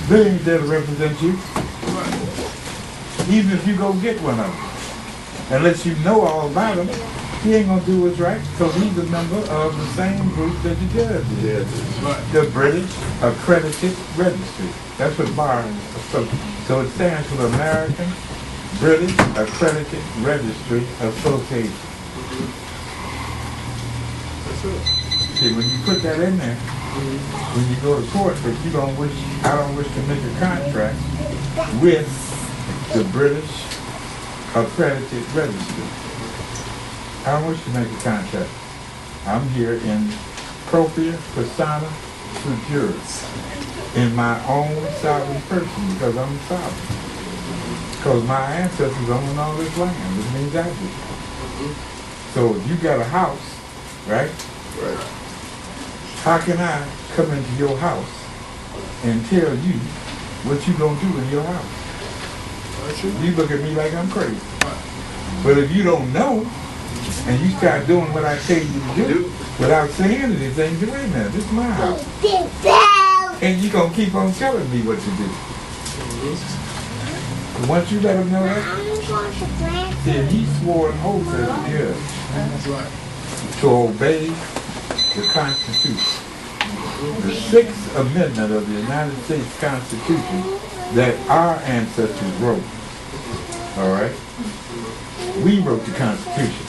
They ain't there to represent you. Even if you go get one of them. Unless you know all about him, he ain't gonna do what's right because he's a member of the same group that the judge is. Yeah, the British Accredited Registry. That's what bar is. So it stands for the American British Accredited Registry Association. See, when you put that in there, when you go to court, but I don't wish to make a contract with the British Accredited Registry. I don't wish to make a contract. I'm here in propria persona juris, in my own sovereign person, because I'm sovereign. Because my ancestors own all this land, which means I do. So if you got a house, right? Right. How can I come into your house and tell you what you gonna do in your house? You look at me like I'm crazy. But if you don't know, and you start doing what I tell you to do, without saying anything, you wait a minute, this is my house. And you gonna keep on telling me what to do. Once you let them know that, then he swore an oath as a judge to obey the Constitution. The Sixth Amendment of the United States Constitution that our ancestors wrote. All right? We wrote the Constitution.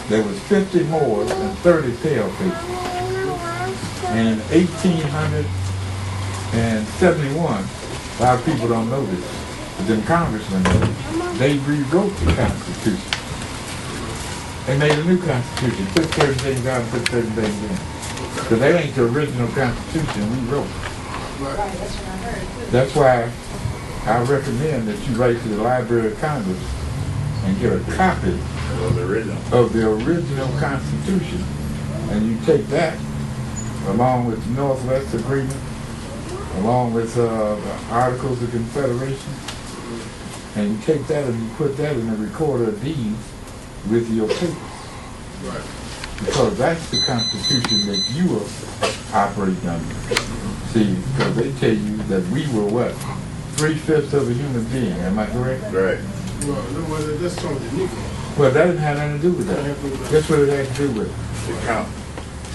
There was 50 Moors and 30 pale faces. And in 1871, a lot of people don't know this, but them congressmen know it, they rewrote the Constitution. They made a new Constitution, took certain things out and put certain things in. So that ain't the original Constitution we wrote. Right, that's what I heard. That's why I recommend that you write to the Library of Congress and get a copy of the original Constitution. And you take that, along with the Northwest Agreement, along with the Articles of Confederation, and you take that and you put that in the Recorder of Deeds with your papers. Right. Because that's the Constitution that you are operating under. See, because they tell you that we were what? 3/5 of a human being, am I correct? Right. Well, no, that's talking to Negro. Well, that didn't have nothing to do with that. That's what it had to do with. The count.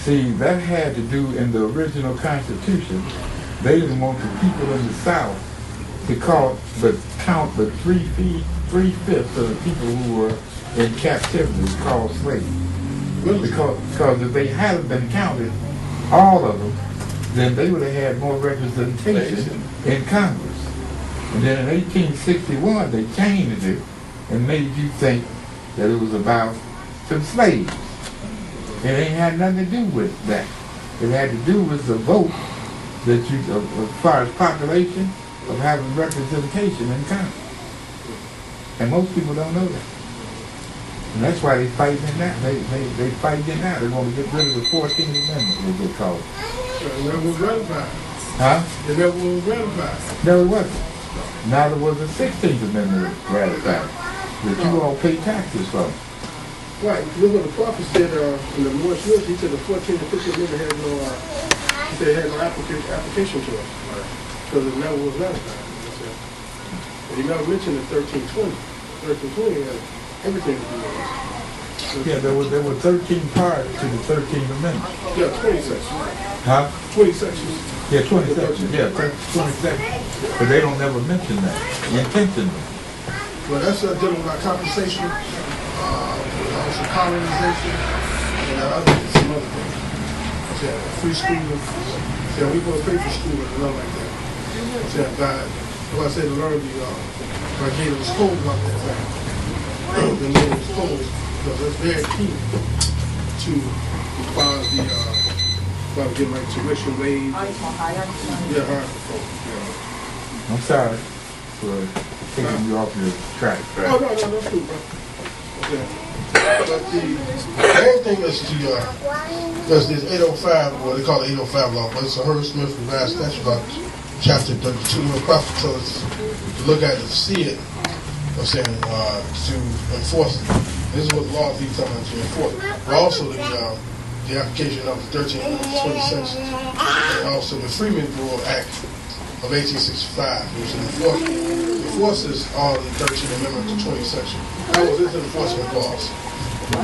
See, that had to do in the original Constitution. They didn't want the people in the South to count the 3/5 of the people who were in captivity called slaves. Because if they hadn't been counted, all of them, then they would have had more representation in Congress. And then in 1861, they changed it and made you think that it was about some slaves. It ain't had nothing to do with that. It had to do with the vote that you, as far as population, of having representation in Congress. And most people don't know that. And that's why they fighting it now. They fighting it now. They want to get rid of the 14th Amendment, what they call it. It never was ratified. Huh? It never was ratified. No, it wasn't. Neither was the 16th Amendment ratified, that you all pay taxes from. Right. Look what the prophet said in the Moorish Consulate. He said the 14th and 15th Amendment had no, he said it had no application to us. Because it never was ratified. But he never mentioned the 1320. 1320 had everything to do with us. Yeah, there were 13 parts to the 13th Amendment. Yeah, 20 sections. Huh? 20 sections. Yeah, 20 sections. Yeah, 20 sections. But they don't never mention that intentionally. Well, that's dealing with our compensation, also colonization, and some other things. Yeah, free schooling. Yeah, we supposed to pay for schooling and all like that. Yeah, God, well, I said to learn I gave them schools about that thing. The name of schools, because that's very key to far as get my tuition waived. Yeah, I'm sorry for taking you off your track. No, that's cool, bro. Okay. But the main thing is because there's 805, what they call the 805 law, but it's a Hurd Smith revised statute about chapter 32. The prophet tells us to look at it, to see it, I'm saying, to enforce it. This is what the law is telling us to enforce. But also the application of the 13 and 20 sections, and also the Freeman Rule Act of 1865, which enforces all the 13th Amendment to 20 section. That was its enforcement clause.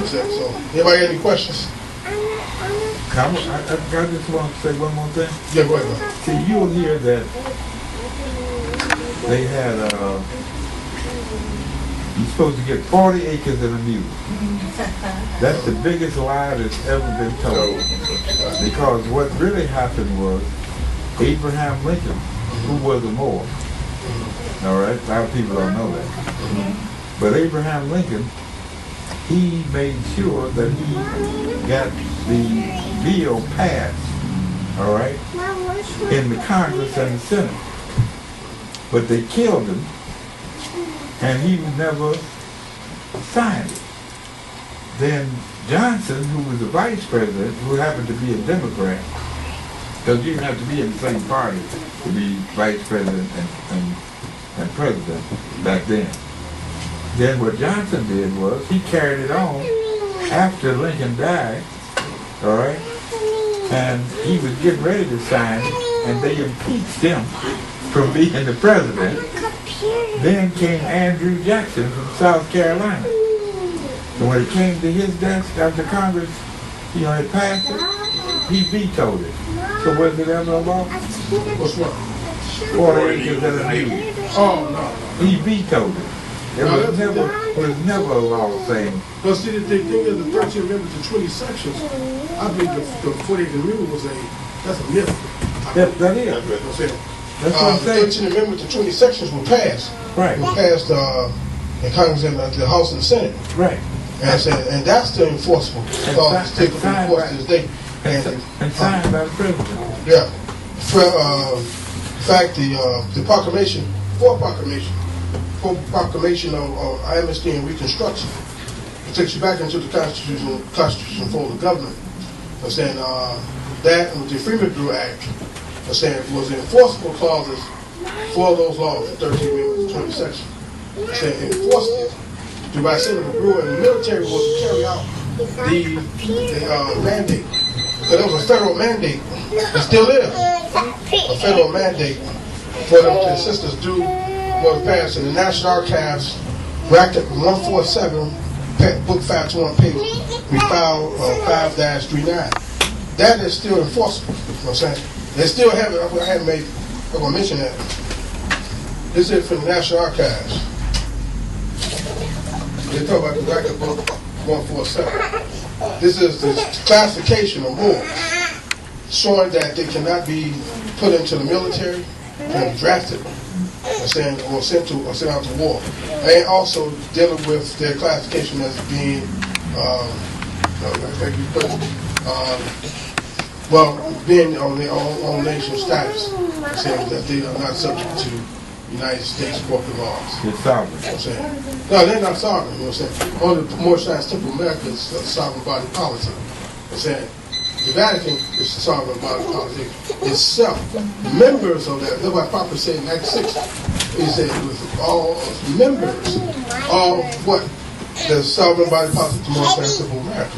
So, anybody got any questions? I just want to say one more thing. Yeah, go ahead, man. See, you'll hear that they had, you're supposed to get 40 acres in a mule. That's the biggest lie that's ever been told. Because what really happened was Abraham Lincoln, who was a Moor, all right, a lot of people don't know that. But Abraham Lincoln, he made sure that he got the bill passed, all right, in the Congress and the Senate. But they killed him, and he never signed it. Then Johnson, who was the vice president, who happened to be a Democrat, because you didn't have to be in the same party to be vice president and president back then. Then what Johnson did was he carried it on after Lincoln died, all right, and he was getting ready to sign it, and they impeached him from being the president. Then came Andrew Jackson from South Carolina. And when it came to his desk after Congress, had passed it, he vetoed it. So was it ever a law? What's what? 40 acres and a mule. Oh, no. He vetoed it. There was never a law saying. But see, the thing is, the 13th Amendment to 20 sections, I believe the 40 acre mule was that's a myth. That is. That's what I'm saying. That's what I'm saying. The 13th Amendment to 20 sections were passed. Right. Were passed in Congress and the House and the Senate. Right. And I said, and that's still enforceable. Because it's taken from force to this day. And signed by the president. Yeah. In fact, the proclamation of amnesty and reconstruction, it takes you back into the constitutional form of government. I'm saying that and with the Freedmen Bureau Act, I'm saying was the enforceable clauses for those laws, the 13 Amendment, 20 section. I'm saying enforced it by Senator Brewer, and the military was to carry out the mandate. Because it was a federal mandate. It still is a federal mandate for them to assist us do what was passed in the National Archives, bracket 147, book 521, page we filed 5-39. That is still enforceable. You know what I'm saying? They still have it. I'm going to mention that. This is from the National Archives. They talk about the bracket book 147. This is the classification of Moors, showing that they cannot be put into the military, can be drafted, or sent out to war. And also dealing with their classification as being, being on their own nation status, saying that they are not subject to United States corporate laws. They're sovereign. You know what I'm saying? No, they're not sovereign. You know what I'm saying? Only the Moorish Temple America is a sovereign body politic. You know what I'm saying? The Vatican is the sovereign body politic itself. Members of that, that's why Papa said in Act 6, he said with all members of what? The sovereign body politic of the Moorish Temple America.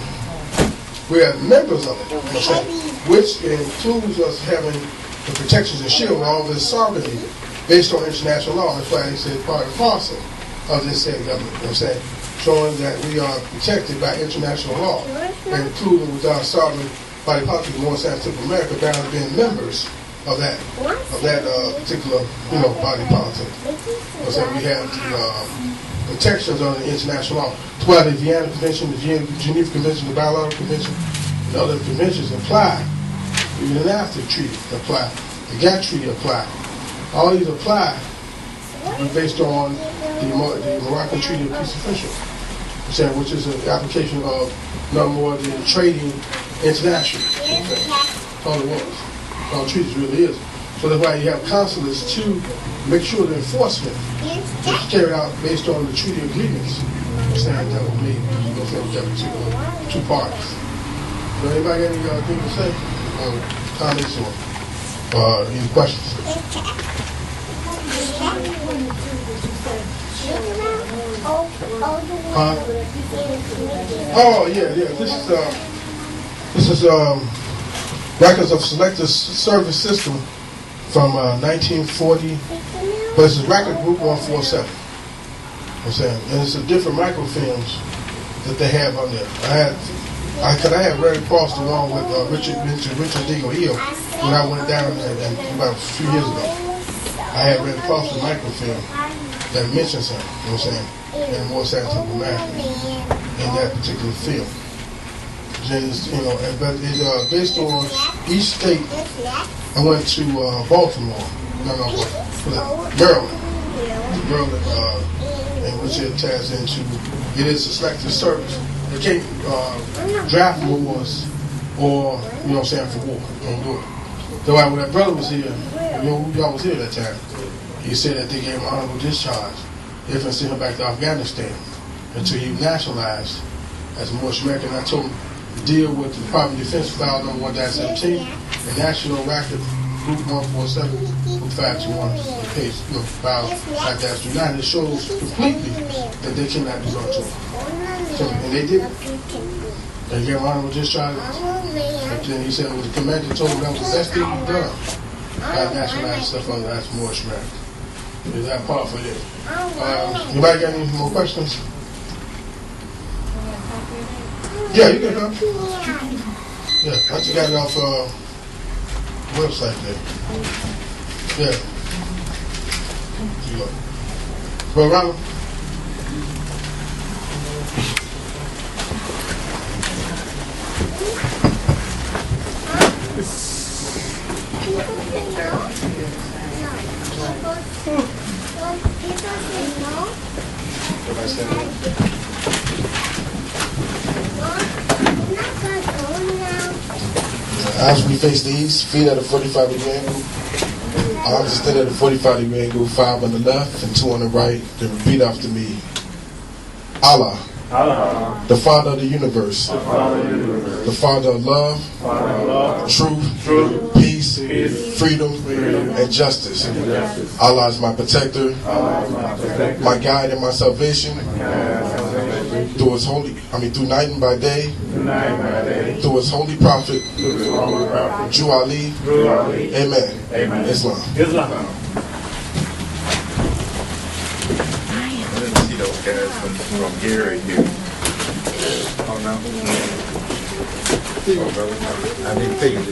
We are members of it, you know what I'm saying? Which includes us having the protections and shield of all this sovereignty based on international law. That's why they said part and parcel of this same government, you know what I'm saying? Showing that we are protected by international law, and including with our sovereign body politic of Moorish Temple America bound to being members of that particular, body politic. You know what I'm saying? We have the protections under the international law. That's why the Vienna Convention, the Geneva Convention, the Bilateral Convention, and other conventions apply. Even after the treaty apply. The GATT treaty apply. All these apply based on the Moroccan Treaty of Peace and Friendship, which is an application of none more than trading international. That's all it was. All treaties really is. So that's why you have consulates to make sure the enforcement is carried out based on the treaty agreements that were made between two parties. So anybody got anything to say? Comments or any questions? Oh yeah. This is records of selective service system from 1940, but it's record group 147. I'm saying, and it's a different microfilms that they have on there. I had Red Cross along with Richard Deagle Hill when I went down there about a few years ago. I had Red Cross the microfilm that mentions him, you know what I'm saying, and more Scientific American in that particular film. But it's based on each state. I went to Baltimore, Maryland, and which it ties into. It is a selective service. They can't draft wars or, you know what I'm saying, for war. Don't do it. So when that brother was here, y'all was here that time, he said that they gave him honorable discharge. They didn't send him back to Afghanistan until he nationalized as a Moorish American. I told him to deal with the Department of Defense file number 1-17, the National Racket Group 147, Group 521, page, file 5-39. It shows completely that they cannot do that to him. So, and they did it. They gave him honorable discharge. And then he said, well, the commander told him that was the best thing he'd done. I nationalized stuff under that's Moorish American. Is that part for it? Anybody got any more questions? Yeah, you can come. Yeah, I just got it off website there. Yeah. Well, Ronald. As we face the east, feet at a 45-degree angle. Arms extended at a 45-degree angle, 5 on the left and 2 on the right. Then repeat after me. Allah. Allah. The Father of the universe. The Father of love, truth, peace, freedom, and justice. Allah is my protector, my guide and my salvation. Through night and by day, through his holy prophet, Jew Ali, Amen. Islam. I didn't see those guys from Gary here. Oh no. I didn't think it.